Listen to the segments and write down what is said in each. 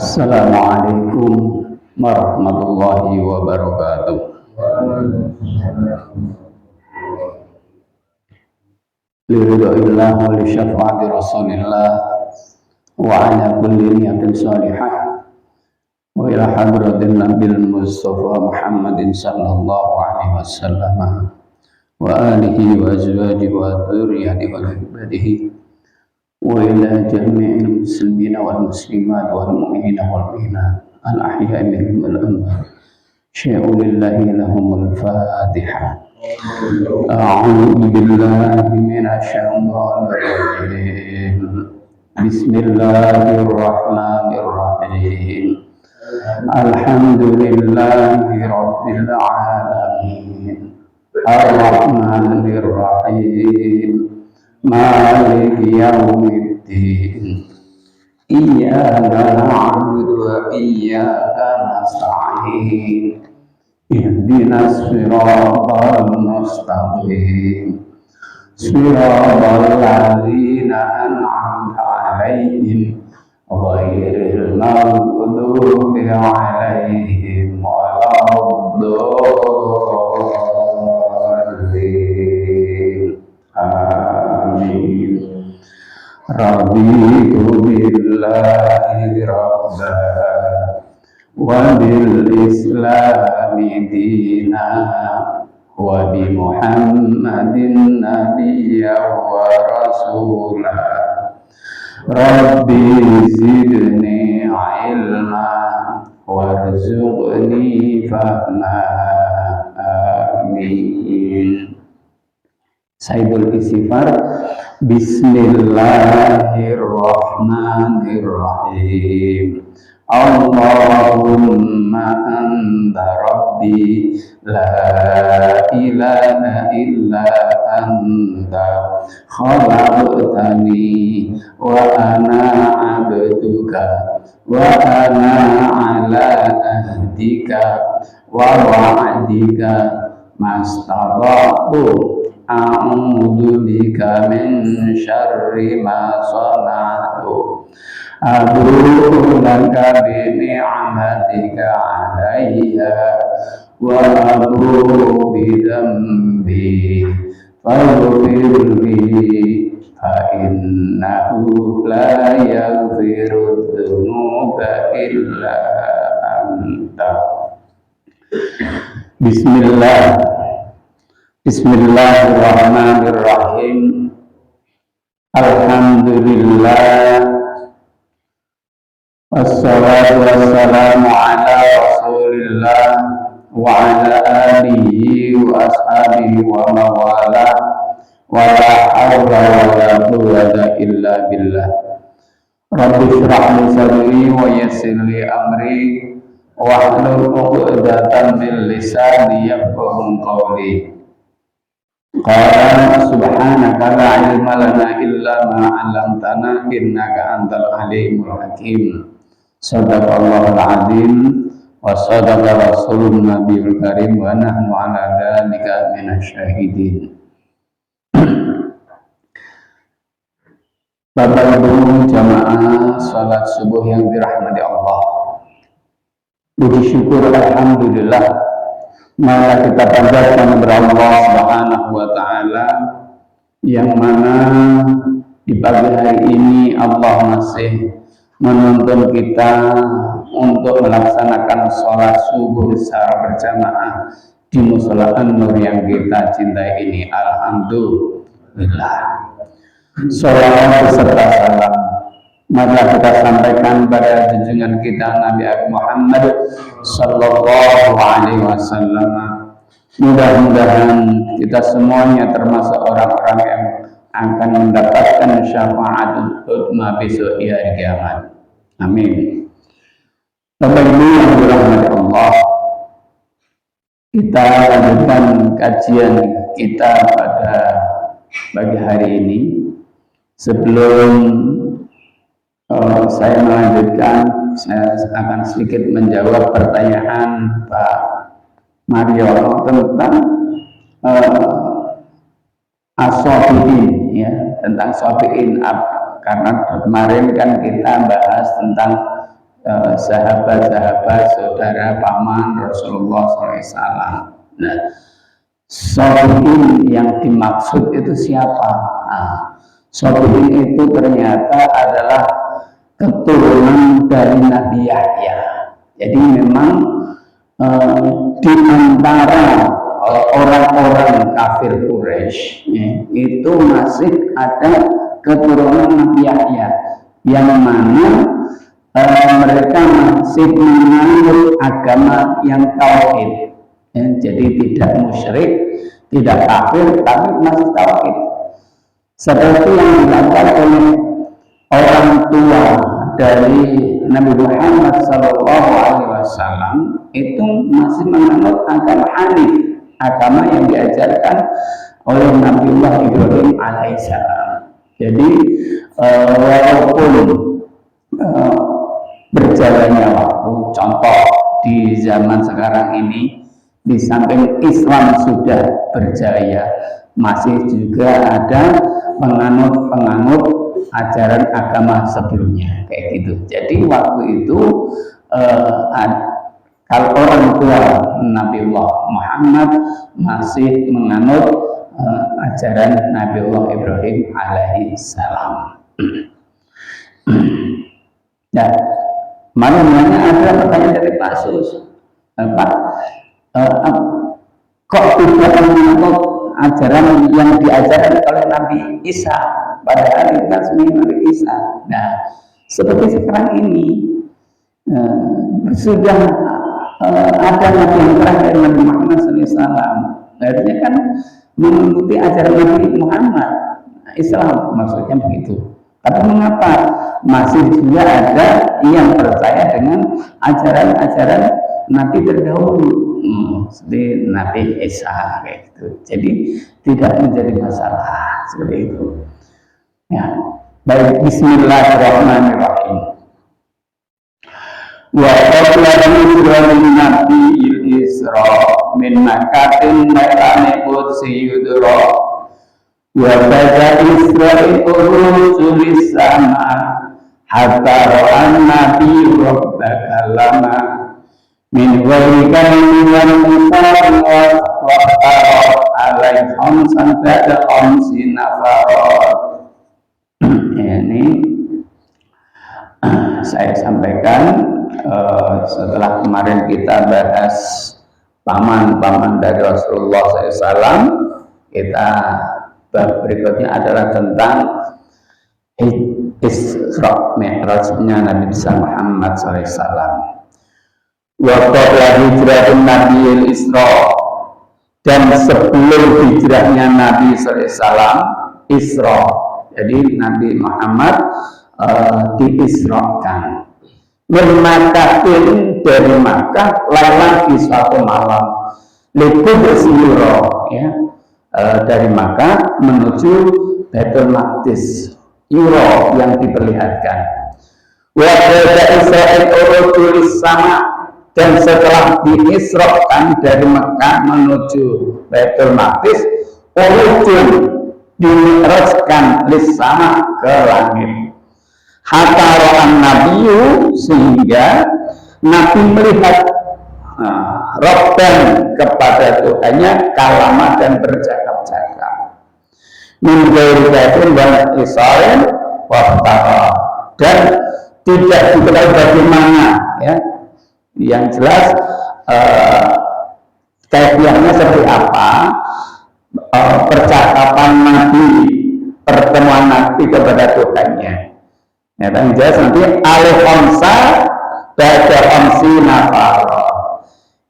Assalamualaikum warahmatullahi wabarakatuh. Liridhoillah wa li syafaati rasulillah wa ala kulli niyatin salihah wa ila hadratin nabil mustafa Muhammadin sallallahu alaihi wasallam wa alihi wa azwajihi wa dzurriyyatihi wa ibadihi wa ila jami'il muslimina wal muslimat wal mu'minina wal mu'minat al ahya'i minhum wal amwat syai'u lillahi lahumul fatihah. A'udzu billahi minasy syaithanir rajim. Bismillahirrahmanirrahim. Alhamdulillahi rabbil alamin. Ar-rahmanir rahim. Maliki yaumiddin. Iyyaka na'budu wa iyyaka nasta'in. Ihdinas siratal mustaqim. Siratal ladzina an'amta 'alaihim ghairil maghdubi 'alaihim waladdallin. Amin. Raditu billahi rabba wa bil islami dina wa bi Muhammadin nabiyya wa rasula. Rabbi zidni ilma warzuqni fahma. Amin. Saibul istighfar. Bismillahirrahmanirrahim. Allahumma anta rabbi la ilaha illa anta khalaqtani wa ana abduka wa ana ala ahdika wa wa'dika mastata'tu. A'udzu bika min syarri ma sana'tu. Abu'u laka bi ni'matika 'alayya wa abu'u bi dhanbi faghfirli fa innahu la yaghfiru dzunuba illa anta. Bismillahirrahmanirrahim. Alhamdulillah. Wassalatu wassalamu ala rasulillah wa ala alihi wa ashabihi wa mawala wa la hawla wa la quwwata illa billah. Rabbi shrah li sadri wa yassir li amri wa hlul 'uqdatam min lisani yafqahu qawli. Qala subhanaka la ilma lana illa ma 'allamtana innaka antal alimul hakim. Sadaqallahul azim wa sadaqa rasulun nabiyul karim wa nahnu ala dzalika minasyahidin. Bapak Ibu jamaah salat subuh yang dirahmati Allah. Puji syukur alhamdulillah maka kita panjatkan kepada Allah Subhanahu wa taala yang mana di pagi hari ini Allah masih menuntun kita untuk melaksanakan sholat subuh secara berjamaah di Mushola An-Nur yang kita cintai ini. Alhamdulillah. Sholawat beserta salam maka kita sampaikan pada junjungan kita Nabi Muhammad sallallahu alaihi wasallam. Mudah-mudahan kita semuanya termasuk orang-orang yang akan mendapatkan syafaat utma besok di hari kiamat. Amin. Bapak Ibu yang dirahmati Allah, kita lanjutkan kajian kita pada pagi hari ini. Sebelum saya melanjutkan, saya akan sedikit menjawab pertanyaan Pak Mariono tentang as-Syafi'in, ya, tentang Syafi'in. Karena kemarin kan kita bahas tentang sahabat-sahabat, saudara, paman Rasulullah SAW. Nah, Sobihin yang dimaksud itu siapa? Nah, Sobihin itu ternyata adalah keturunan dari Nabi Yahya. Jadi memang di antara orang-orang kafir Quraisy itu masih ada keturunan Nabi Yahya yang mana mereka masih menganut agama yang tauhid, jadi tidak musyrik, tidak kafir, tapi masih tauhid. Seperti yang dilakukan oleh orang tua dari Nabi Muhammad SAW itu masih menganut agama Hanif, agama yang diajarkan oleh Nabiullah Ibrahim alaihissalam. Jadi walaupun berjalannya waktu, contoh di zaman sekarang ini, di samping Islam sudah berjaya, masih juga ada penganut ajaran agama sebelumnya, kayak gitu. Jadi waktu itu kalau orang tua Nabiullah Muhammad masih menganut ajaran Nabiullah Ibrahim alaihissalam. Nah, mana ada pertanyaan dari Pak Sus, Pak, kok tidak menganut ajaran yang diajarkan oleh Nabi Isa, padahal itu kan sebenarnya Nabi Isa. Nah, seperti sekarang ini sudah ada Nabi yang terakhir, Nabi Muhammad SAW. Akhirnya kan mengikuti ajaran Nabi Muhammad, Islam maksudnya begitu. Tapi mengapa masih juga ada yang percaya dengan ajaran-ajaran Nabi terdahulu, seperti Nabi Isa, kayak gitu. Jadi tidak menjadi masalah seperti itu. Ya, baik. Bismillahirrahmanirrahim. Wa qabla hijratin Nabi Isra min Makkatin makane qudsi yudra. Wa bada Isra'il urujulis sama hatta ra'an Nabi rabbaka lama min walikan minan musari wa ta'ar alaiham sampada khamsi nafarat. Ini saya sampaikan setelah kemarin kita bahas paman-paman dari Rasulullah SAW, kita bab berikutnya adalah tentang Isra Mi'rajnya Nabi Muhammad SAW. Wa qabla hijratin Nabi Isra, dan sebelum hijrahnya Nabi SAW, Isra, jadi Nabi Muhammad diisrakan. Memakatin dari Makkah lagi suatu malam, liku bersiuro, ya, dari Makkah menuju Baitul Maqdis, Euro yang diperlihatkan. Wa bada Isra'il urujulis sama, dan setelah diisrakan dari Makkah menuju Baitul Maqdis, urujul dimi'rajkan lis sama ke langit. Hatta ra'an Nabiyu, sehingga Nabi melihat Rabban kepada Tuhannya, kalama dan bercakap-cakap. Min ghairi batin dan Israel waftara, dan tidak diketahui bagaimana, ya, yang jelas kaifiahnya seperti apa percakapan Nabi, pertemuan Nabi kepada Tuhannya. Ya, yang jelas nanti al-khamsa ba'da khamsi nafara,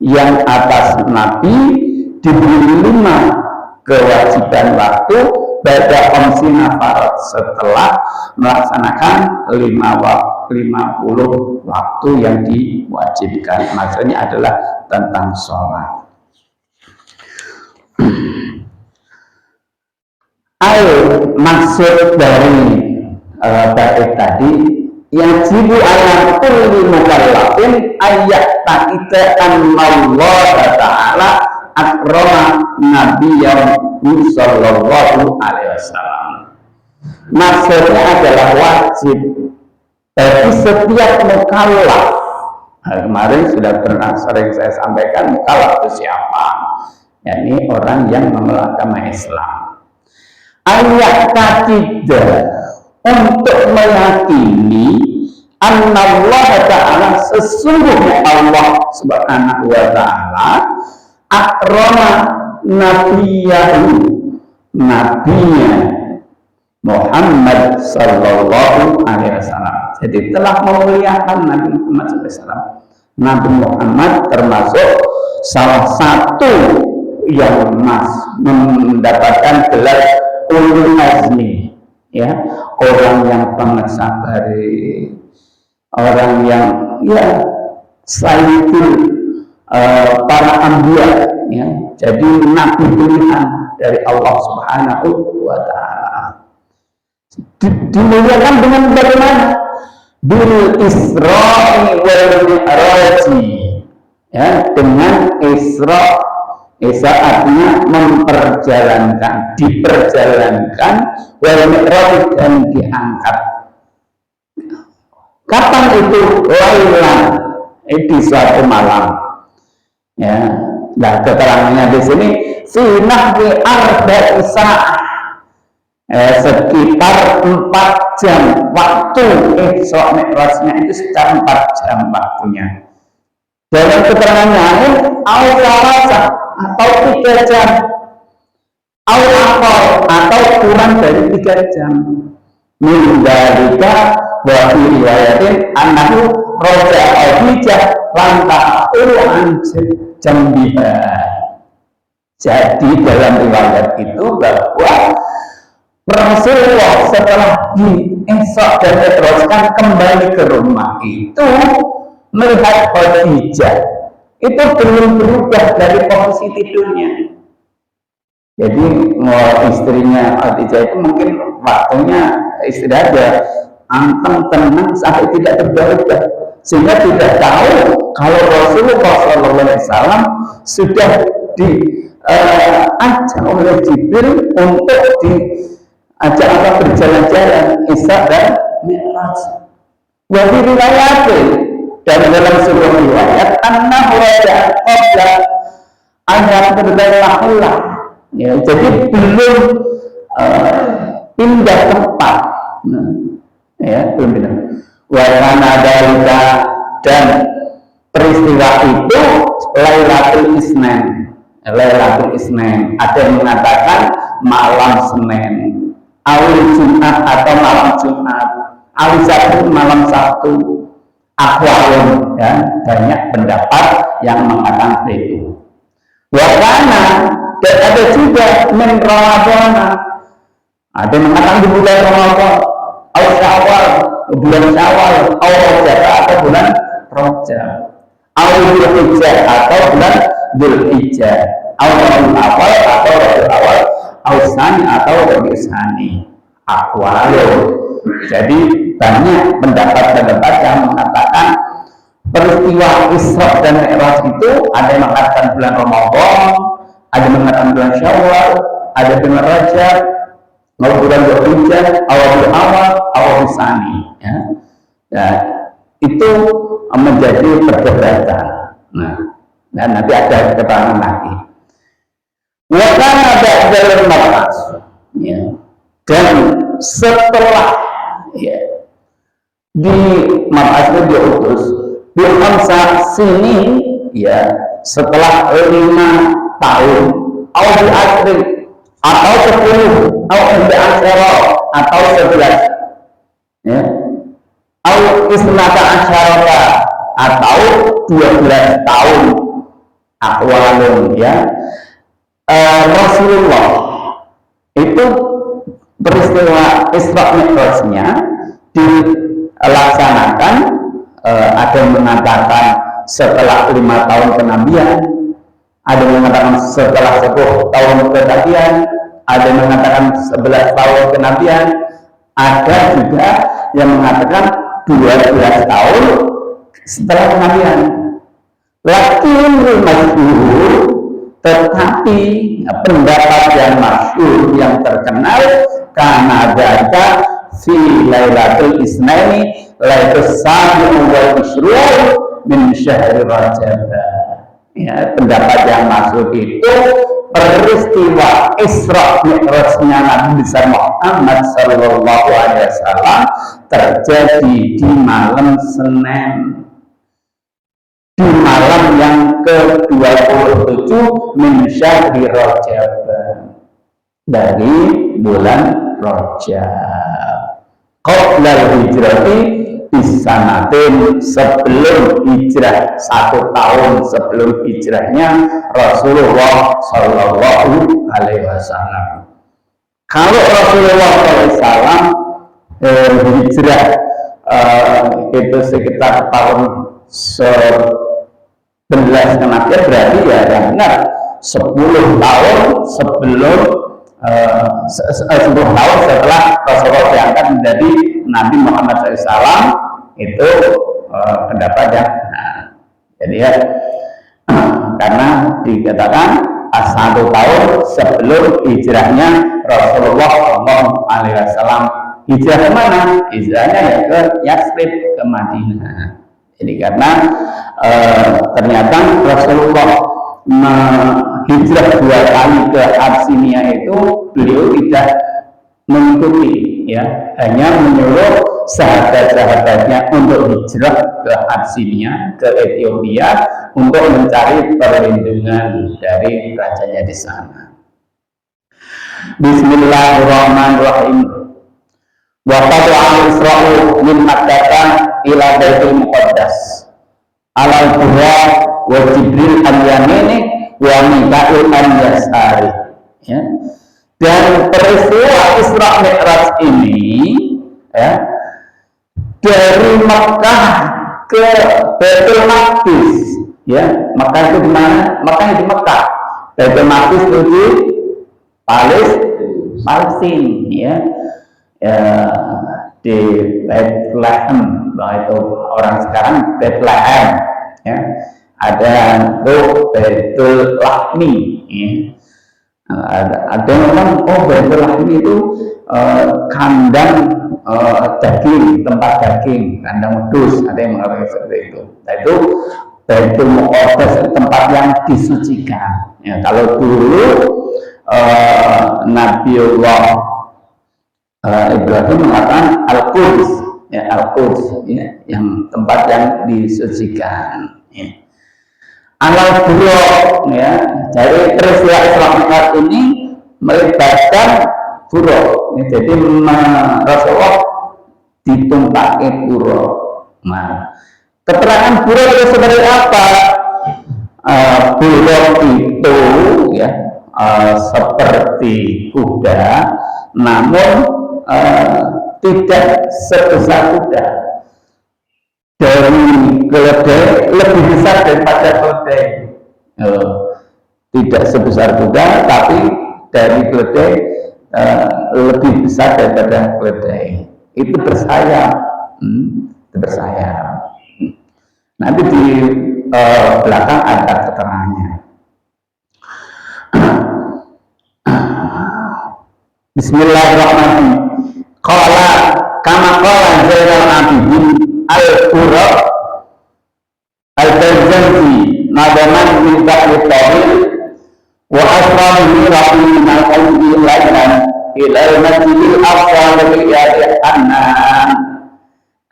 yang atas Nabi diberi 5 kewajiban waktu ba'da khamsi nafara, setelah melaksanakan 50 waktu yang diwajibkan. Maksudnya adalah tentang sholat. Maksud dari bait tadi, yajibu ala kulli mukallafin ayat ta'ita Allah ta'ala akrama nabiyyahu sallallahu alaihi wasallam. Maksudnya adalah wajib Tapi setiap mukallaf, kemarin sudah pernah sering saya sampaikan, mukallaf itu siapa? Yakni orang yang memeluk agama Islam. Ayat ketiga untuk meyakini Allah Ta'ala, sesungguhnya Allah Subhanahu wa Ta'ala akrama nabiyahu, nabinya Muhammad Sallallahu Alaihi Wasallam. Jadi telah memuliakan Nabi Muhammad SAW. Nabi Muhammad termasuk salah satu yang mendapatkan gelar ulul azmi, ya, orang yang sangat sabar, orang yang ya sayyidul para anbiya, ya, jadi nabi pilihan dari Allah Subhanahu wa Ta'ala. Dimuliakan dengan bagaimana? Bil Isra'i wal Mi'raji, ya, dengan Isra. Isra artinya memperjalankan, diperjalankan, wal Mi'raj dan diangkat. Kapan itu? Lailan, di suatu malam. Ya, nah keterangannya di sini finahwi arba'i sa'ah, sekitar 4 jam waktu Isra Mi'rajnya itu sekitar 4 jam waktunya. Dalam keterangannya atau 3 jam, atau kurang dari 3 jam. Min dzalika wa fi riwayatin annahu raja'a hijah lantah an jambiha. Jadi dalam riwayat itu bahwa Rasulullah setelah diisra dan diteruskan kembali ke rumah itu melihat Khadijah itu belum berubah dari posisi tidurnya. Jadi istrinya Khadijah itu mungkin waktunya istirahat aja, anteng tenang sampai tidak terubah, sehingga tidak tahu kalau Rasulullah SAW sudah diajak oleh Jibril untuk diajak apa berjalan-jalan Isra dan Mi'raj. Wadi riwayatin, dan dalam sebuah riwayat annahu raja'a qabla an yaqbala, ya, jadi belum pindah tempat, ya, belum pindah. Wa kana dalika, dan peristiwa itu Lailatul Isnin, Lailatul Isnin, ada yang mengatakan malam Senin, awal Jumat atau malam Jumat, awal Sabtu malam Sabtu, akwalun, ya, banyak pendapat yang mengatakan itu. Wakana, dan ada juga min Ramadan, ada yang mengatakan di bulan Ramadan, atau Syawal, bulan Syawal, atau Rajab atau bulan Rajab, atau Dzulhijjah atau bulan Dzulhijjah, atau Rabiul Awal atau Rabiul Awal, atau Tsani atau Rabiul Tsani, akwalun. Jadi banyak pendapat-pendapat yang mengatakan peristiwa Isra dan Mi'raj itu ada yang mengatakan bulan Ramadan, ada yang mengatakan bulan Syawal, ada bulan Rajab, mau bulan Dzulhijjah, awal Tsani, ya. Ya, itu menjadi perdebatan. Nah, dan nanti ada keterangan lagi. Wakan ada dalam nafas, ya. Dan setelah, ya, di mabasnya diutus bukan sini, ya, setelah 5 tahun, atau di akhir, atau 10, atau di akhir, atau 11, ya, atau isnata asyarata, atau 12 tahun, akwalun, ya. Rasulullah itu peristiwa Isra Mi'rajnya dilaksanakan, ada yang mengatakan setelah 5 tahun kenabian, ada yang mengatakan setelah 10 tahun kenabian, ada yang mengatakan 11 tahun kenabian, ada juga yang mengatakan 12 tahun setelah kenabian. Lakin masyhur, tetapi pendapat yang masyhur yang terkenal karena data fi Lailatul Isnaini laitus sabi'u wal ishrun min syahri Rajab. Ya, pendapat yang maksud itu peristiwa Isra Mi'rajnya Nabi besar Muhammad Sallallahu Alaihi Wasallam terjadi di malam Senin, di malam yang ke-27 min syahri Rajab, dari bulan Rajab. Qoblal hijrati bisanatin, sebelum hijrah, 1 tahun sebelum hijrahnya Rasulullah Sallallahu Alaihi Wasallam. Kalau Rasulullah SAW hijrah itu sekitar tahun 11 kemudian, berarti ya yang benar 10 tahun sebelum 10 tahun setelah Rasulullah diangkat menjadi Nabi Muhammad SAW, itu pendapat yang jadi ya, karena dikatakan 1 tahun sebelum hijrahnya Rasulullah SAW. Hijrah kemana? Hijrahnya ya ke Yatsrib, ke Madinah. Jadi karena ternyata Rasulullah hijrah 2 kali ke Abysinia itu beliau tidak mengikuti, ya, hanya menyuruh sahabat-sahabatnya untuk hijrah ke Abysinia, ke Ethiopia, untuk mencari perlindungan dari rajanya di sana. Bismillahirrahmanirrahim. Wa qada'a Isra'il min Makkah ila Baitul Muqaddas alal Buraq wa Jibril al-Yamini wa Mika'il al-Yasari. Ya. Dan peristiwa Isra Mi'raj ini, ya, dari Makkah ke Baitul Maqdis, ya. Makkah itu di mana? Makkah di Makkah. Baitul Maqdis itu di Palestina, ya. Ya, di Bethlehem, itu orang sekarang Bethlehem, ya. Ada itu Baitul Lahmi, ya. Ada yang ngomong, oh Baitul Lahmi itu kandang daging, tempat daging, kandang wedhus, ada yang mengatakan seperti itu. Nah, itu Baitul Muqaddas, tempat yang disucikan. Ya, kalau dulu Nabiullah Ibrahim mengatakan Al-Quds, ya, Al-Quds, ya, yang tempat yang disucikan. Ya. Al-Buraq, ya, dari peristiwa Isra Mi'raj ini melibatkan Buraq. Ya, jadi Rasulullah ditumpaki Buraq. Nah, keterangan Buraq itu seperti apa? Buraq itu, ya, seperti kuda, namun tidak sebesar kuda. Dari keledai lebih besar daripada keledai. Tidak sebesar kuda, tapi dari keledai lebih besar daripada keledai. Itu bersayap, bersayap. Nanti di belakang ada keterangannya. Bismillahirrahmanirrahim. Qala kama qala Zainal Abidin Al-Buraq Al-Barzanji nadaman min ba'di tawil wa asramihi rabbin al-qalbi laylan ila al-masjidil aqsa wa iyadi annan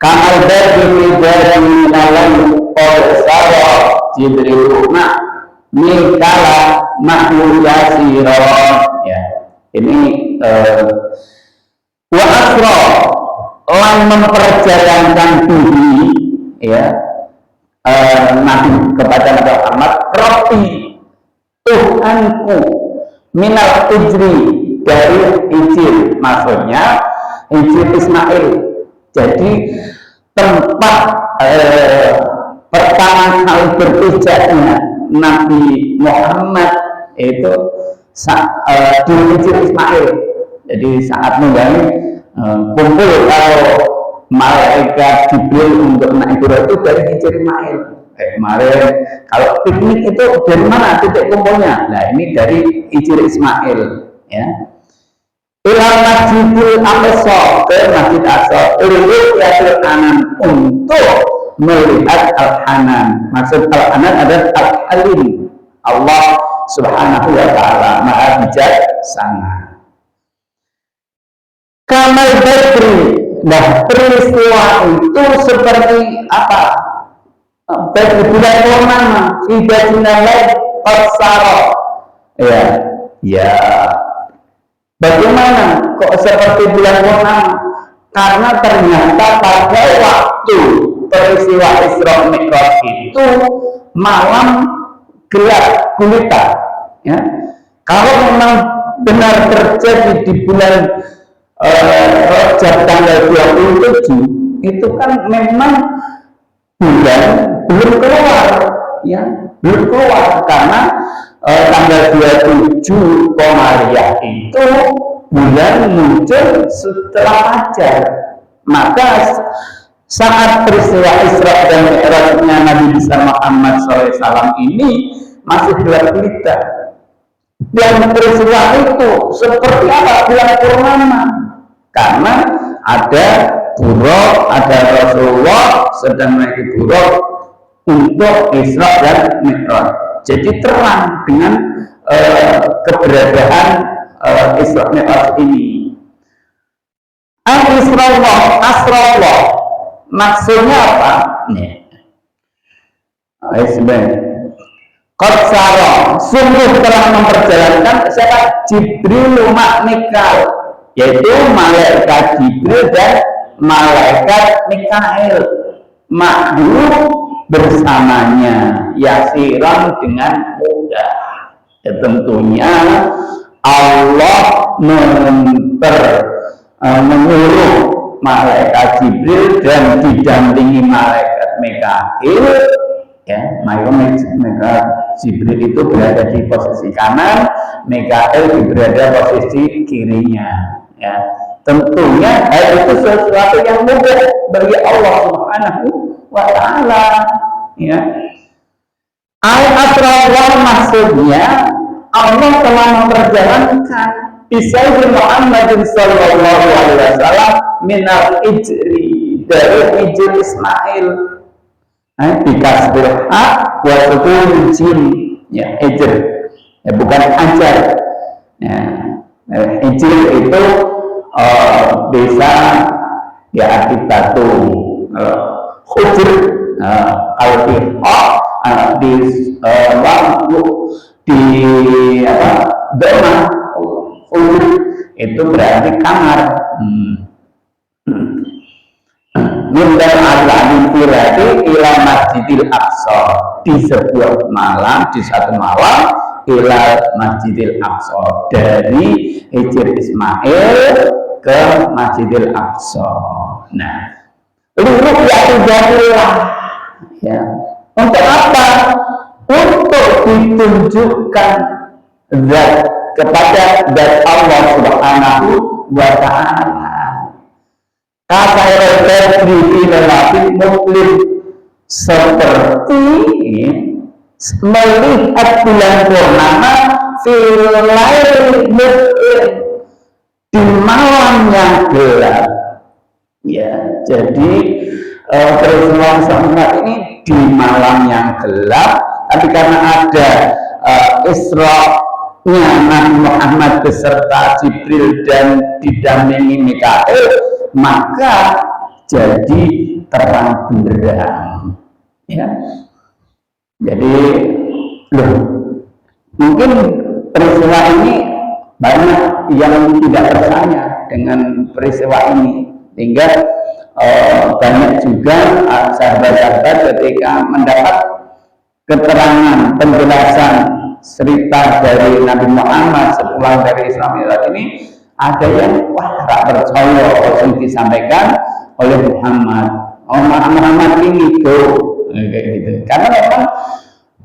kamal badi fi dari nalam qad sara Jibril mikala mahmud yasiron. Ya, ini wa asra lan memperjalankan diri, ya, Nabi kepada Nabi Muhammad, Rabbi Tuhanku minal ijri, dari ijir, maksudnya ijir Ismail. Jadi tempat pertama kali berpijaknya Nabi Muhammad itu di ijir Ismail. Jadi saat menggali kumpul kalau malaikat Jibril untuk naik Buraq itu dari ijir Ismail. Kemarin kalau piknik itu dari mana titik kumpulnya? Nah, ini dari ijir Ismail, ya. ila Masjidil Aqsa, ke Masjid Aqsa, liru'yatil Hanan, untuk melihat Al-Hanan. Maksud Al-Hanan adalah Al-Halim, Allah Subhanahu wa ta'ala Maha Bijaksana. Kamal Badri, nah peristiwa itu seperti apa? Bagi bulan purnama, tidak dinilai Qasara. Ya, bagaimana kok seperti bulan purnama? Karena ternyata pada waktu peristiwa Isra Mi'raj itu malam gelap gulita. Ya. Kalau memang benar terjadi di bulan Rajab tanggal 27, itu kan memang bulan belum keluar, ya, belum keluar karena tanggal 27 Komariah itu bulan muncul setelah fajar. Maka saat peristiwa Isra dan Mi'rajnya Nabi besar Muhammad SAW ini masih gelap gulita. Dan peristiwa itu seperti apa? Bulan purnama. Karena ada buruk, ada Rasulullah sedang naik buruk untuk Isra dan Mi'raj. Jadi terang dengan keberadaan Isra Mi'raj ini. Asrallah maksudnya apa? Qatsara, sungguh telah memperjalankan siapa? Jibril Mikal, yaitu malaikat Jibril dan malaikat Mikail, makhluk bersamanya, yasiran dengan mudah. Ya, tentunya Allah menyuruh malaikat Jibril dan didampingi malaikat Mikail. Ya, malaikat Jibril itu berada di posisi kanan, Mikail berada posisi kirinya. Ya, tentunya hal itu sesuatu yang mudah bagi Allah Subhanahu wa ta'ala. Ya. Al-Asrallah maksudnya Allah telah memperjalankan Sayyidina Muhammad sallallahu alaihi wasallam minal ijri, dari ijri Ismail, dikasih hak wa sukun jim, ya, ijr, ya, bukan ajar. Ya, ijr itu bisa ya arti batu. Hujr kalau di doma hujr itu berarti kamar. Mindal al-alim berarti ila Masjidil Aqsa, di sebuah malam, di satu malam ila Masjidil Aqsa, dari Hijr Ismail ke Masjidil Aqsa. Nah, ru'yatillah, ya, untuk apa? Untuk ditunjukkan zat, kepada zat Allah Subhanahu wa ta'ala. Kata Badri ilahi muklim, seperti melihat bulan purnama filail muklim, di malam yang gelap. Ya, jadi peristiwa Isra ini di malam yang gelap, tapi karena ada Isra-nya Nabi Muhammad beserta Jibril dan didampingi Mikail, maka jadi terang benderang. Ya, jadi mungkin peristiwa ini banyak yang tidak percaya dengan peristiwa ini, sehingga banyak juga sahabat-sahabat ketika mendapat keterangan penjelasan cerita dari Nabi Muhammad sepulang dari Isra Mi'raj ini, ada yang tak percaya yang disampaikan oleh Muhammad. Muhammad ini kayak gitu. Karena memang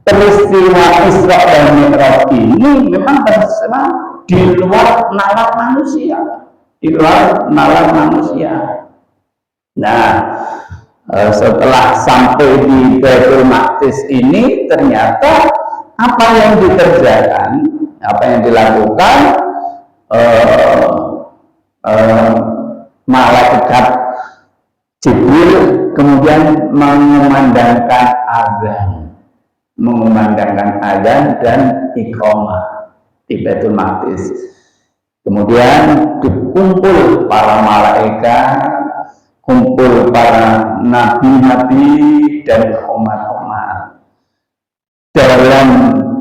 peristiwa Isra dan Mi'raj ini memang peristiwa di luar nalar manusia, di luar nalar manusia. Nah, setelah sampai di Baitul Maqdis ini, ternyata apa yang dikerjakan, apa yang dilakukan malaikat Jibril kemudian mengumandangkan azan dan iqamah di Baitul Maqdis. Kemudian dikumpul para malaikat, kumpul para nabi-nabi dan umat-umat. Dalam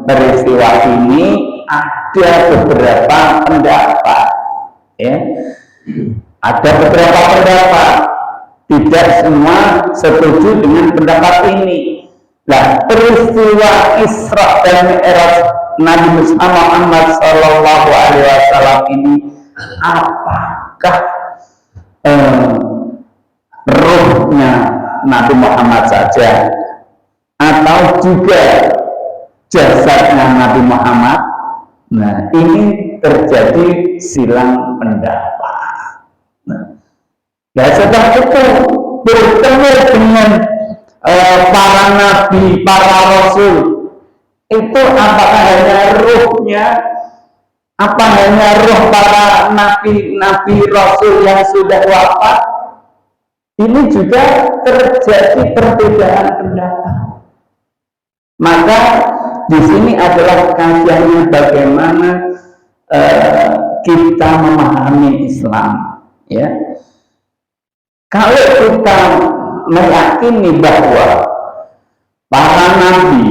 peristiwa ini ada beberapa pendapat, ya. Ada beberapa pendapat, tidak semua setuju dengan pendapat ini. Nah, peristiwa Isra dan Mi'raj Nabi Muhammad Sallallahu Alaihi Wasallam ini, apakah ruhnya Nabi Muhammad saja atau juga jasadnya Nabi Muhammad? Nah, ini terjadi silang pendapat. Nah, setelah itu bertemu dengan para nabi, para rasul, itu apakah hanya ruhnya, apa hanya ruh para nabi rasul yang sudah wafat? Ini juga terjadi perbedaan pendapat. Maka di sini adalah kajiannya bagaimana kita memahami Islam, ya. Kalau kita meyakini bahwa para nabi,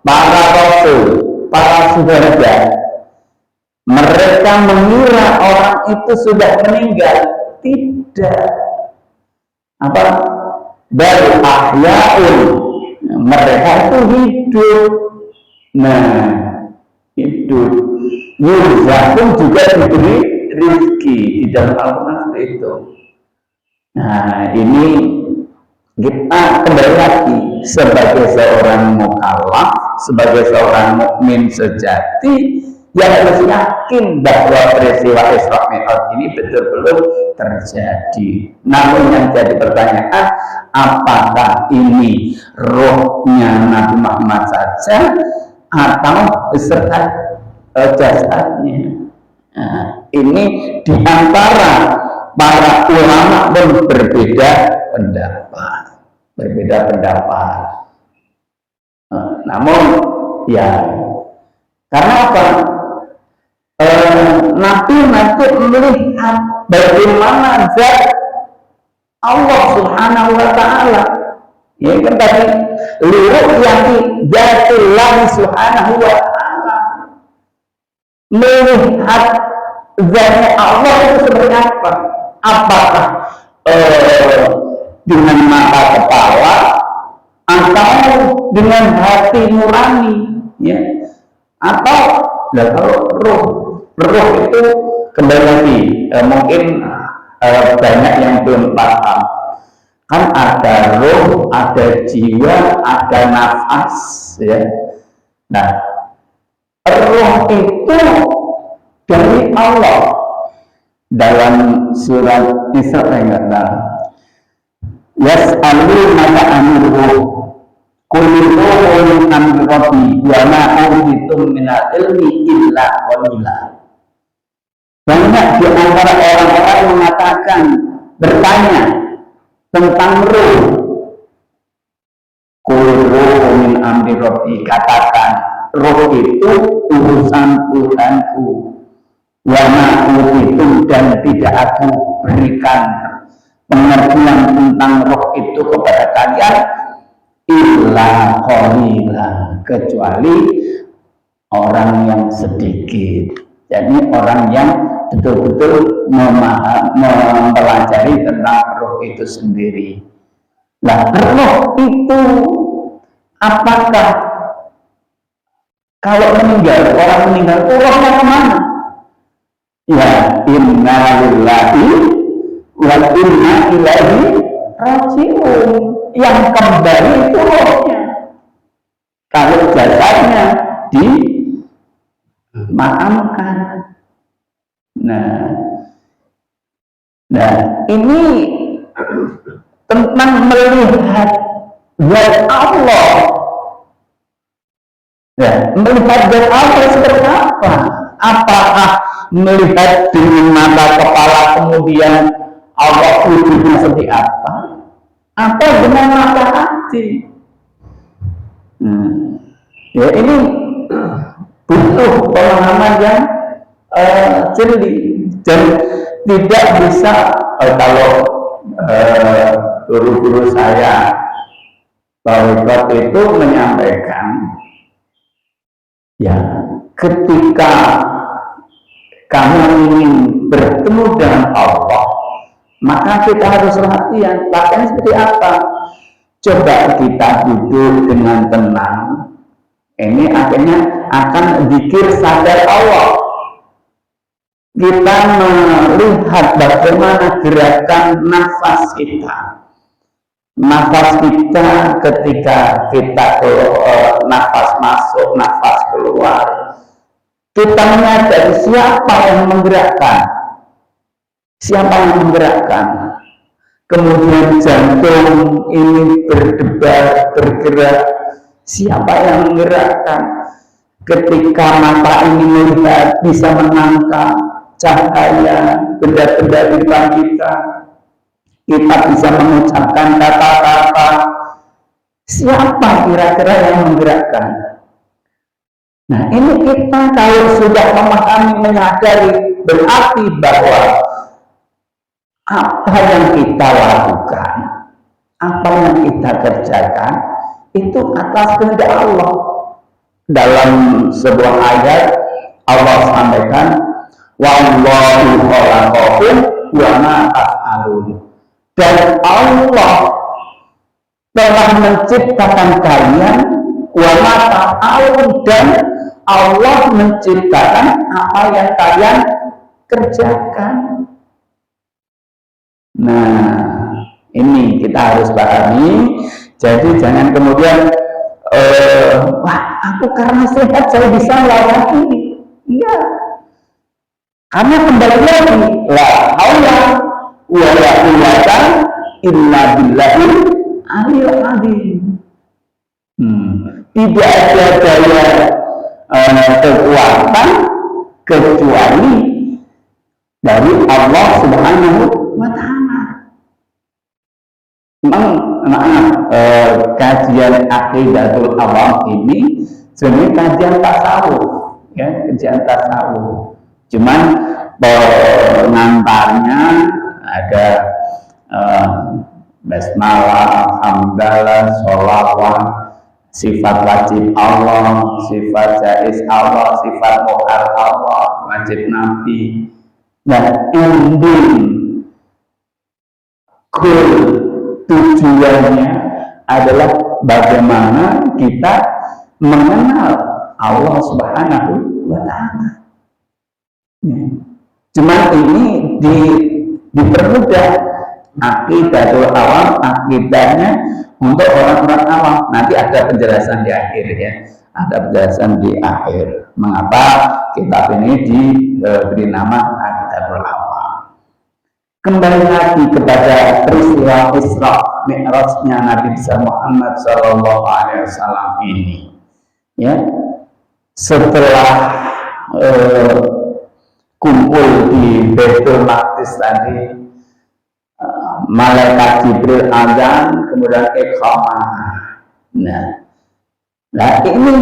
para rasul, para syuhada, mereka mengira orang itu sudah meninggal, tidak. Dari ahyaun, mereka itu hidup. Nah, hidup. Yurzaqun juga diberi rezeki di dalam Al-Quran seperti itu. Nah, ini kita kembali lagi sebagai seorang mukallaf, sebagai seorang mukmin sejati yang harus yakin bahwa peristiwa Isra Mi'raj ini betul-betul terjadi. Namun yang jadi pertanyaan, apakah ini rohnya Nabi Muhammad saja atau beserta jasadnya? Nah, ini diantara para ulama pun berbeda pendapat. Namun ya, karena apa? Nabi melihat bagaimana zat Allah Subhanahu wa Ta'ala. Ya kan tadi, liruh yang zatullah Subhanahu wa Ta'ala, melihat zatnya Allah itu seperti apa? Apakah dengan mata kepala atau dengan hati nurani, ya? Atau kalau roh itu kembali lagi, mungkin banyak yang belum paham. Kan ada roh, ada jiwa, ada nafas, ya. Nah, roh itu dari Allah. Dalam surat Isra mengatakan, yas'alunaka 'anil ruh, qul ruhu min amri rabbi wa ma utitum minal ilmi illa qalila. Banyak di antara orang-orang mengatakan, bertanya tentang ruh. Qul ruhu min amri rabbi, katakan ruh itu urusan Tuhanku. Wa ma utitum, dan tidak aku berikan pengertian tentang roh itu kepada kalian illa qalila, kecuali orang yang sedikit. Jadi orang yang betul-betul mempelajari tentang roh itu sendiri. Nah, roh itu apakah kalau meninggal, orang meninggal itu rohnya kemana? Ya, inna lillahi wa inna ilaihi raji'un. Yang kembali itu rohnya. Kalau jasadnya dimakamkan. Nah, ini tentang melihat zat Allah. Ya, melihat zat Allah seperti apa? Apakah melihat dengan mata kepala kemudian Allah wujudnya seperti apa? Atau dengan mata hati? Ya ini butuh pemahaman yang jeli dan tidak bisa kalau guru-guru saya Tarekat itu menyampaikan, ya ketika kamu ingin bertemu dengan Allah, maka kita harus perhatian pakaian seperti apa. Coba kita duduk dengan tenang, ini akhirnya akan zikir sadar Allah. Kita melihat bagaimana gerakan nafas kita. Nafas kita ketika kita nafas masuk, nafas keluar, kita menyadari siapa yang menggerakkan, siapa yang menggerakkan. Kemudian jantung ini berdebar, bergerak, siapa yang menggerakkan. Ketika mata ini melihat, bisa menangkap cahaya benda-benda di depan kita, kita bisa mengucapkan kata-kata, siapa kira-kira yang menggerakkan. Nah ini kita kalau sudah memahami, menyadari, berarti bahwa apa yang kita lakukan, apa yang kita kerjakan, itu atas kehendak Allah. Dalam sebuah ayat Allah sampaikan, wallahu khalaqakum wa ma taf'alun. Dan Allah telah menciptakan kalian wa ma taf'alun, dan Allah menciptakan apa yang kalian kerjakan. Nah, ini kita harus pahami. Jadi jangan kemudian wah, aku karena sehat saya bisa melawan ini. Iya. Karena kembali lagi, la haula wa la quwwata illa billahil aliyil azim. Tidak ada daya kekuatan kecuali dari Allah Subhanahu wa Ta'ala. Memang kajian Aqidatul Awam ini sebenarnya kajian tasawuf, ya, kajian tasawuf. Cuman pengantarnya ada basmalah, hamdalah, sholawat, sifat wajib Allah, sifat jaiz Allah, sifat muhal Allah, wajib Nabi. Dan ending goal tujuannya adalah bagaimana kita mengenal Allah Subhanahu wa Ta'ala. Cuman ini dipermudah Aqidatul Awam, akidahnya untuk orang-orang awam. Nanti ada penjelasan di akhir, ya. Ada penjelasan di akhir mengapa kitab ini diberi nama Aqidatul Awam. Kembali lagi kepada peristiwa Isra Mi'rajnya Nabi Muhammad SAW ini, ya. Setelah kumpul di Baitul Maqdis tadi, malaikat Jibril azan, kemudian iqamah. Nah ini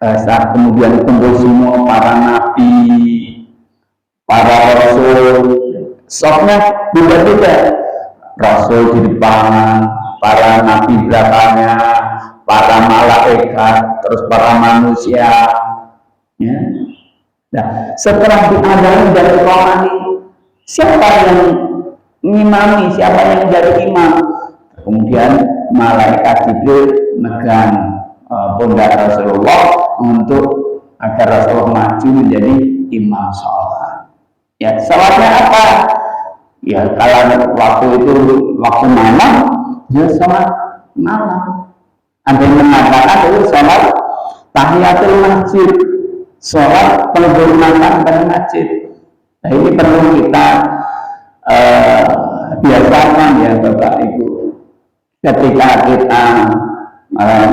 saat kemudian kumpul semua para nabi, para rasul, sofnya beda-beda. Rasul di depan, para nabi belakangnya, para malaikat, terus para manusia, ya. Nah, setelah diadani dari iqamah ini, siapa yang ngimami, siapa yang jadi imam? Kemudian malaikat Jibril megang pundak Rasulullah untuk agar Rasulullah maju menjadi imam sholat. Ya, sholatnya apa? Ya, kalau waktu itu waktu malam, ya sholat malam. Ada yang mengatakan itu sholat tahiyatul masjid, sholat penghormatan pada masjid. Nah, ini perlu kita biasakan, ya Bapak Ibu. Ketika kita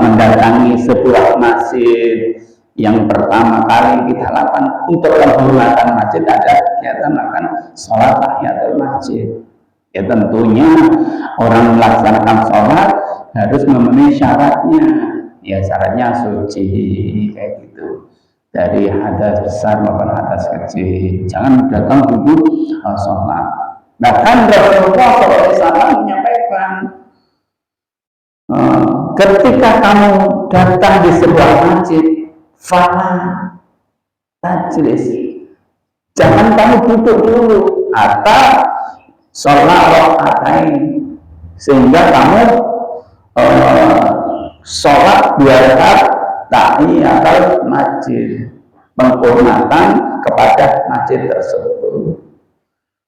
mendatangi sebuah masjid, Yang pertama kali kita lakukan untuk penghormatan masjid ada kegiatan melakukan sholat tahiyatul masjid. Ya tentunya orang melaksanakan sholat harus memenuhi syaratnya. Ya syaratnya suci kayak gitu. Dari hadas besar maupun hadas kecil. Jangan datang duduk sholat. Bahkan Rasulullah SAW menyampaikan, ketika kamu datang di sebuah masjid, fala tajlis, jangan kamu duduk dulu atau sholat rakaatain, sehingga kamu sholat 2 rakaat tahiyatul masjid, penghormatan kepada masjid tersebut.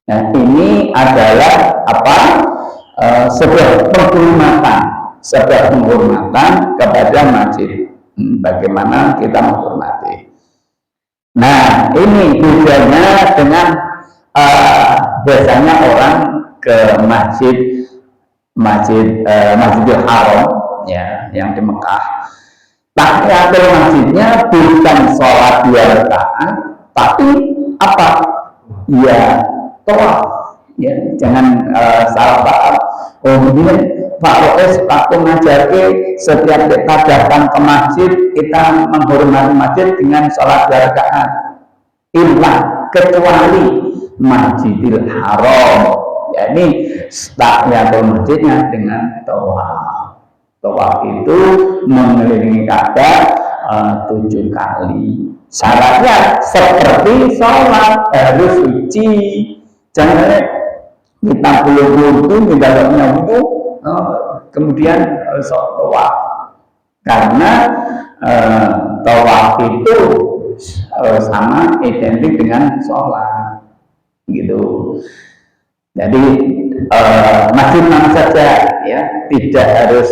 Nah, ini adalah apa? Sebuah penghormatan kepada masjid. Bagaimana kita menghormati. Nah, ini bedanya dengan biasanya orang ke Masjidil Haram, ya, yang di Mekah. Tahiyatul masjidnya bukan sholat 2 rakaat, tapi apa? Ya, tawaf. Ya, jangan salah paham. Oh, begini Pak Roes, waktu ngajarke setiap kita datang ke masjid, kita menghormati masjid dengan sholat 2 rakaat. Kecuali Masjidil Haram. Ya, ini tahiyatul masjidnya dengan tawaf. Tawaf itu mengelilingi Ka'bah 7 kali. Syaratnya seperti sholat, harus suci. Jangan kita belum wudu, tidak punya wudu, kemudian tawaf. Karena tawaf itu sama identik dengan sholat, gitu. Jadi masjid mana saja, ya, tidak harus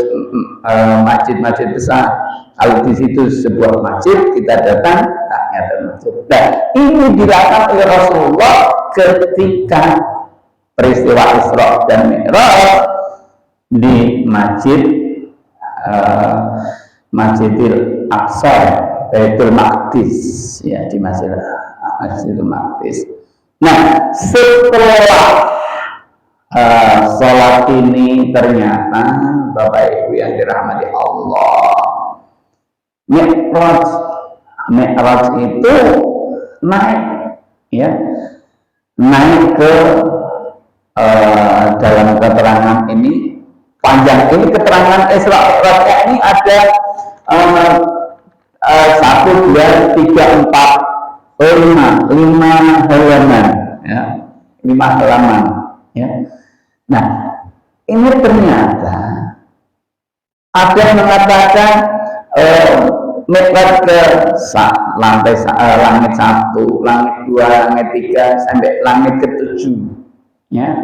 masjid-masjid besar. Kalau di situ sebuah masjid, kita datang tahiyatul masjid. Nah, ini dilakukan oleh Rasulullah ketika peristiwa Isra dan Mi'raj di Masjidil Aqsa, Baitul Maqdis, ya, di Masjidil Maqdis. Nah, setelah sholat ini ternyata Bapak Ibu yang dirahmati Allah, Mi'raj itu naik, ya, naik ke dalam keterangan ini panjang ini keterangan Isra Mi'raj ini ada 1, 2, 3, 4, 5 halaman, ya, 5 halaman, ya. Nah, ini ternyata ada yang mengatakan Mi'raj ke langit 1, langit 2, langit 3 sampai langit ke-7, ya.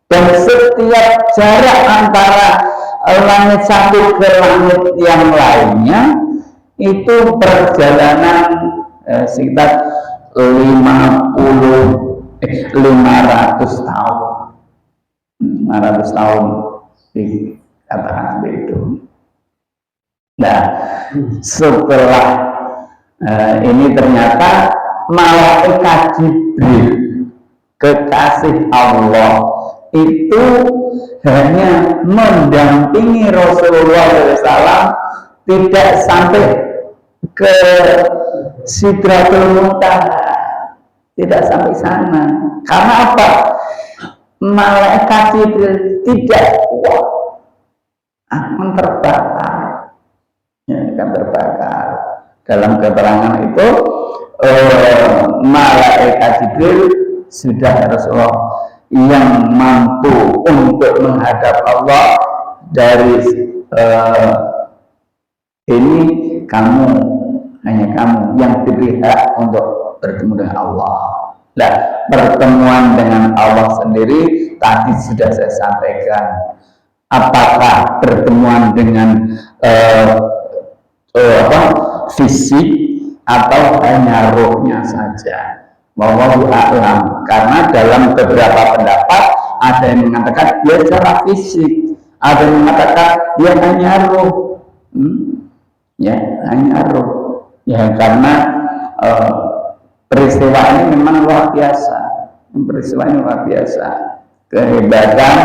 Dan setiap jarak antara langit 1 ke langit yang lainnya itu perjalanan sekitar 500 tahun. 500 tahun dikatakan seperti itu. Nah, setelah ini ternyata malaikat Jibril, kekasih Allah, itu hanya mendampingi Rasulullah SAW, tidak sampai ke Sidratul Muntaha, tidak sampai sana. Karena apa? Malaikat Jibril tidak kuat, akan terbakar, ya, akan terbakar. Dalam keterangan itu malaikat Jibril sudah Rasulullah yang mampu untuk menghadap Allah. Dari ini hanya kamu yang diberi hak untuk bertemu dengan Allah. Nah, pertemuan dengan Allah sendiri tadi sudah saya sampaikan. Apakah pertemuan dengan fisik atau hanya rohnya saja? Wallahu a'lam. Karena dalam beberapa pendapat ada yang mengatakan dia secara fisik, ada yang mengatakan dia hanya roh, ya, hanya roh. Ya, karena peristiwa ini memang luar biasa. Peristiwa ini luar biasa. Kehebatan,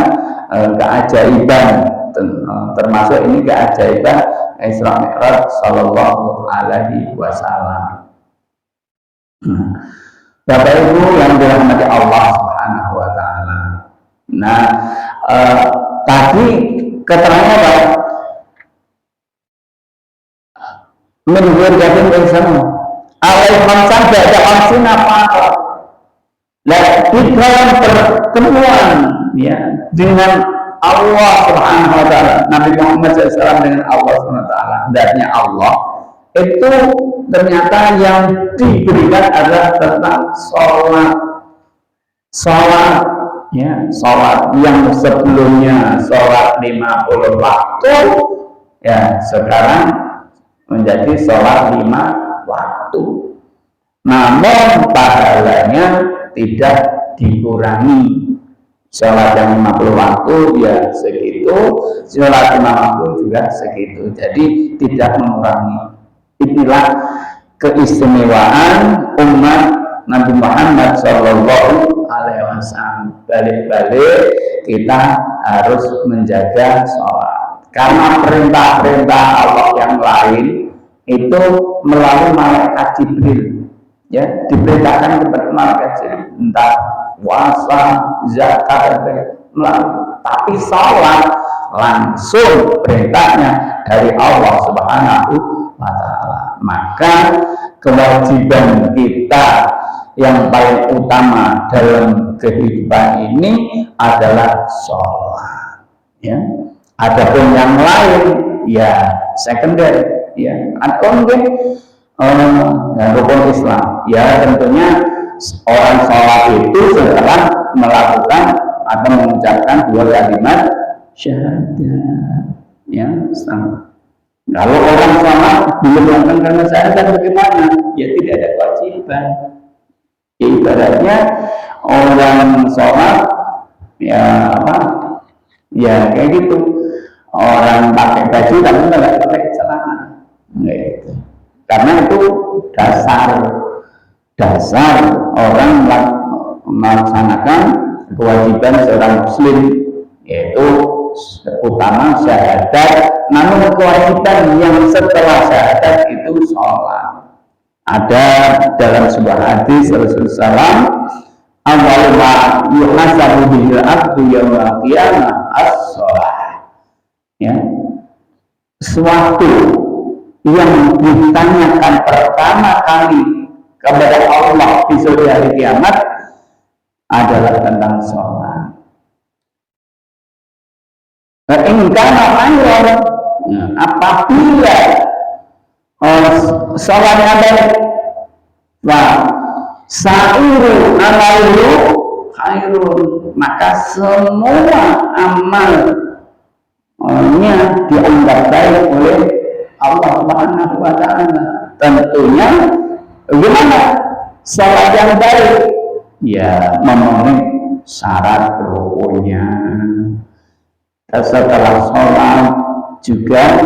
keajaiban, termasuk ini keajaiban Isra Mi'raj Sallallahu Alaihi Wasallam. Bapak Ibu yang dirahmati Allah Subhanahu Wa Taala. Nah, tadi keterangan apa? Menurut Gading Islam, alaihi khamsan ba'da khamsin apa? Nah, di dalam pertemuan ya dengan Allah Subhanahu Wa Taala, Nabi Muhammad SAW dengan Allah Subhanahu Wa Taala, datanya Allah itu ternyata yang diberikan adalah tentang sholat ya, sholat yang sebelumnya sholat 50 waktu ya sekarang menjadi sholat 5 waktu, namun pahalanya tidak dikurangi. Sholat yang 50 waktu ya segitu, sholat 5 waktu juga segitu, jadi tidak mengurangi. Inilah keistimewaan umat Nabi Muhammad Shallallahu Alaihi Wasallam. Balik-balik kita harus menjaga sholat, karena perintah-perintah Allah yang lain itu melalui malaikat Jibril, ya diperintahkan kepada malaikat Jibril, entah puasa, zakat, melalui. Tapi sholat langsung perintahnya dari Allah Subhanahu Wa Taala. Maka kewajiban kita yang paling utama dalam kehidupan ini adalah sholat. Ya, adapun yang lain ya sekunder, ya atau mungkin rukun Islam. Ya tentunya orang sholat itu setelah melakukan atau mengucapkan 2 kalimat syahadat. Ya, sama. Kalau orang sholat belum melakukan kalimat syahadat bagaimana? Ya tidak ada kewajiban. Ya, ibaratnya orang sholat ya apa? Ya kayak gitu. Orang pakai baju tapi nggak pakai celana. Gitu. Karena itu dasar orang melaksanakan kewajiban seorang muslim, yaitu utama syahadat, namun kewajiban yang setelah syahadat itu sholat. Ada dalam sebuah hadis Rasulullah awal ma yuhasabu bihil abdu yaumil qiyamah as-sholah. Ya, sesuatu yang ditanyakan pertama kali kepada Allah di sore hari kiamat adalah tentang sholat. Apabila sholatnya baik, sairu amalu khairun, maka semua amalnya dianggap baik oleh Allah Subhanahu Wa Taala. Tentunya bagaimana sholat yang baik? Ya memenuhi syarat rukunnya. Setelah sholat juga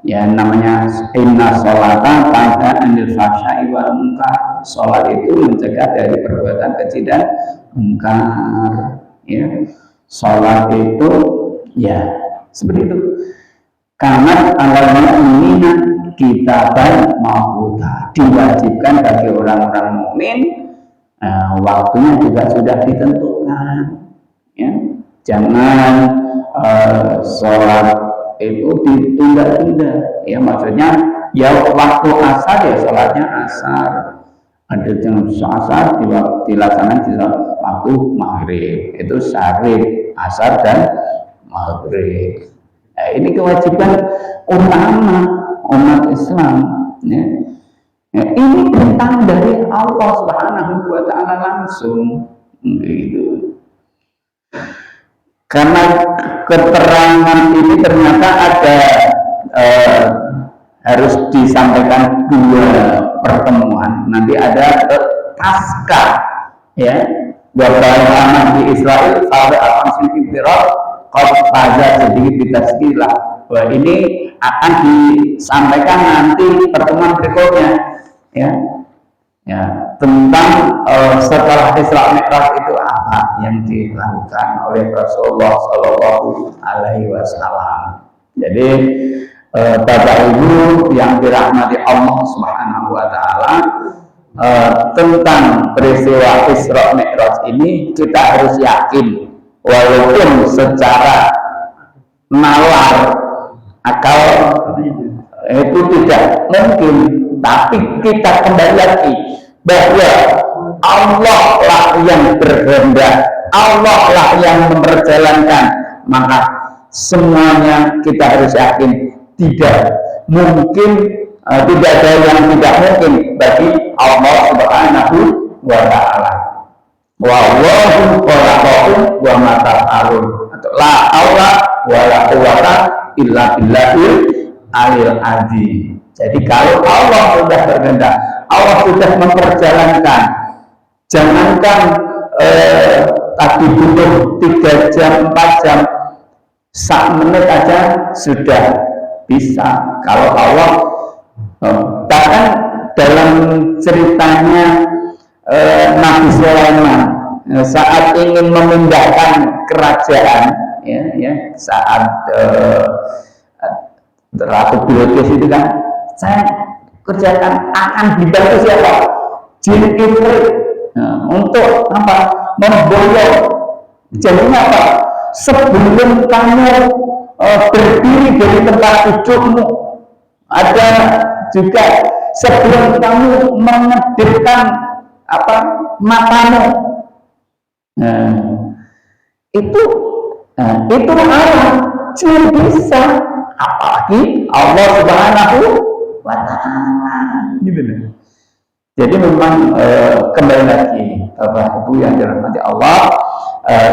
ya namanya inna sholata tanha anil fahsya'i wal munkar. Sholat itu mencegah dari perbuatan keji dan munkar. Ya, sholat itu ya seperti itu. Karena awalnya ini kita mauta diwajibkan bagi orang-orang mukmin, waktunya juga sudah ditentukan. Ya, jangan sholat itu ditunda-tunda. Ya maksudnya ya waktu asar ya sholatnya asar. Ada yang asar dilaksanakan di waktu maghrib, itu syarif asar dan maghrib. Nah, ini kewajiban utama umat Islam. Ya. Ya, ini perintah dari Allah Subhanahu Wa Taala langsung. Gitu. Karena keterangan ini ternyata ada harus disampaikan 2 pertemuan. Nanti ada pasca, ya. Beberapa di Israel sampai akan sedikit kalau pada sedikit kita sekilah. Bahwa ini akan disampaikan nanti pertemuan berikutnya, ya, ya tentang setelah Isra Mi'raj itu apa yang dilakukan oleh Rasulullah Shallallahu Alaihi Wasallam. Jadi Bapak Ibu yang dirahmati Allah Subhanahu Wa Taala, tentang peristiwa Isra Mi'raj ini kita harus yakin, walaupun secara nalar akal itu tidak mungkin, tapi kita kembali lagi bahwa Allah lah yang berkehendak, Allah lah yang memperjalankan, maka semuanya kita harus yakin tidak mungkin, tidak ada yang tidak mungkin bagi Allah Subhanahu wa Ta'ala. Wallahu khalaqakum wa ma ta'malun. La haula wa la quwwata illa billahil aliyil azim. Jadi kalau Allah sudah berkehendak, Allah sudah memperjalankan, jangankan tadi butuh 3 jam, 4 jam, 1 menit aja sudah bisa. Kalau Allah bahkan dalam ceritanya Nabi Sulaiman saat ingin memindahkan kerajaan, ya saat Ratu Bilqis itu kan, saya kerjakan akan dibantu siapa? Jin Ifrit untuk apa? Memboyong. Jadi apa? Sebelum kamu berdiri dari tempat dudukmu, ada juga sebelum kamu mengedipkan apa matamu, itu Allah cuma bisa, apalagi Allah Subhanahu wa Ta'ala, gitu loh. Jadi memang kembali lagi Bapak Ibu yang dirahmati Allah,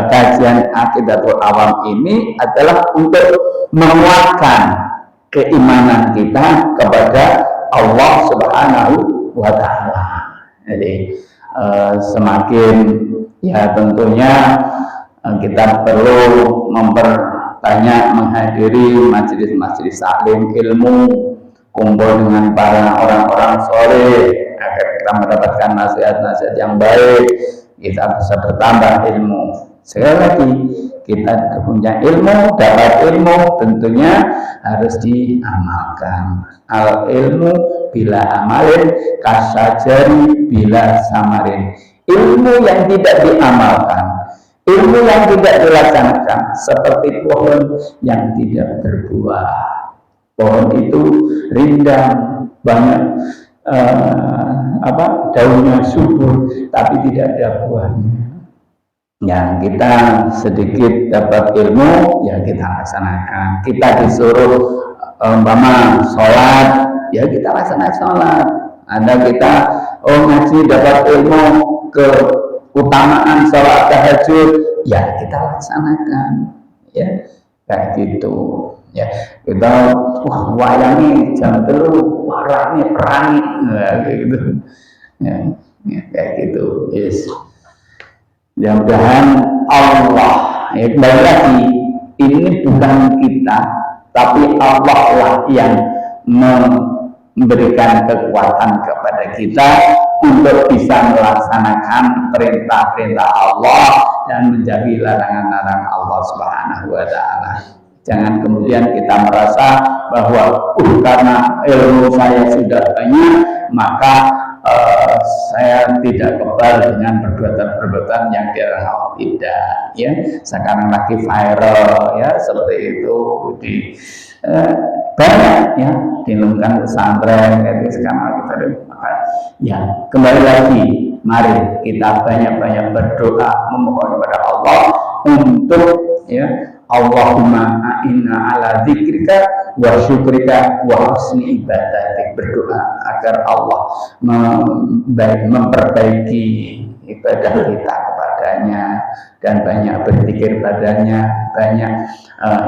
kajian Aqidatul Awam ini adalah untuk menguatkan keimanan kita kepada Allah Subhanahu wa Ta'ala. Jadi semakin ya tentunya kita perlu memperbanyak menghadiri majelis-majelis taklim ilmu, kumpul dengan para orang-orang soleh agar kita mendapatkan nasihat-nasihat yang baik, kita bisa bertambah ilmu. Sekali lagi, kita punya ilmu, dapat ilmu, tentunya harus diamalkan. Al ilmu bila amalin kasajari bila samarin. Ilmu yang tidak diamalkan, ilmu yang tidak dilaksanakan, seperti pohon yang tidak berbuah. Pohon itu rindang, banyak daunnya subur, tapi tidak ada buahnya. Ya, kita sedikit dapat ilmu, ya kita laksanakan. Kita disuruh sholat, ya kita laksanakan sholat. Ada kita ngaji dapat ilmu keutamaan sholat tahajud, ya kita laksanakan, ya kayak gitu. Ya kita wayangi jam 3 warnanya perangi, gitu. Ya kayak gitu. Yes. Mudah-mudahan Allah, ya kembali lagi, ini bukan kita, tapi Allah lah yang memberikan kekuatan kepada kita untuk bisa melaksanakan perintah-perintah Allah dan menjauhi larangan-larangan Allah Subhanahu wa Ta'ala. Jangan kemudian kita merasa bahwa karena ilmu saya sudah banyak, maka saya tidak kebal dengan perbuatan-perbuatan yang dilarang. Tidak, ya. Sekarang lagi viral, ya, seperti itu banyak, ya, dilengkan pesantren, itu sekarang kita maka, ya, kembali lagi, mari kita banyak-banyak berdoa memohon kepada Allah untuk, ya, Allahumma a'inna ala dzikrika wa syukrika wa husni ibadatik, berdoa agar Allah memperbaiki ibadah kita kepadanya dan banyak berzikir padanya, banyak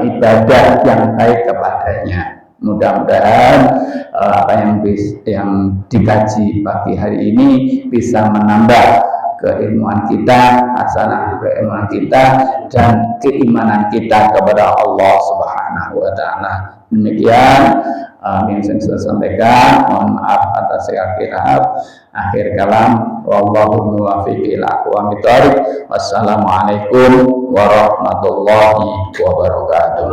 ibadah yang baik kepadanya. Mudah-mudahan apa yang dikaji pagi hari ini bisa menambah keilmuan kita, hasanah keilmuan kita, dan keimanan kita kepada Allah Subhanahu wa Ta'ala. Demikian yang saya sampaikan. Mohon maaf atas segala khilaf. Akhir kalam, wallahu muwaffiq ila aqwamit thoriq. Wassalamualaikum warahmatullahi wabarakatuh.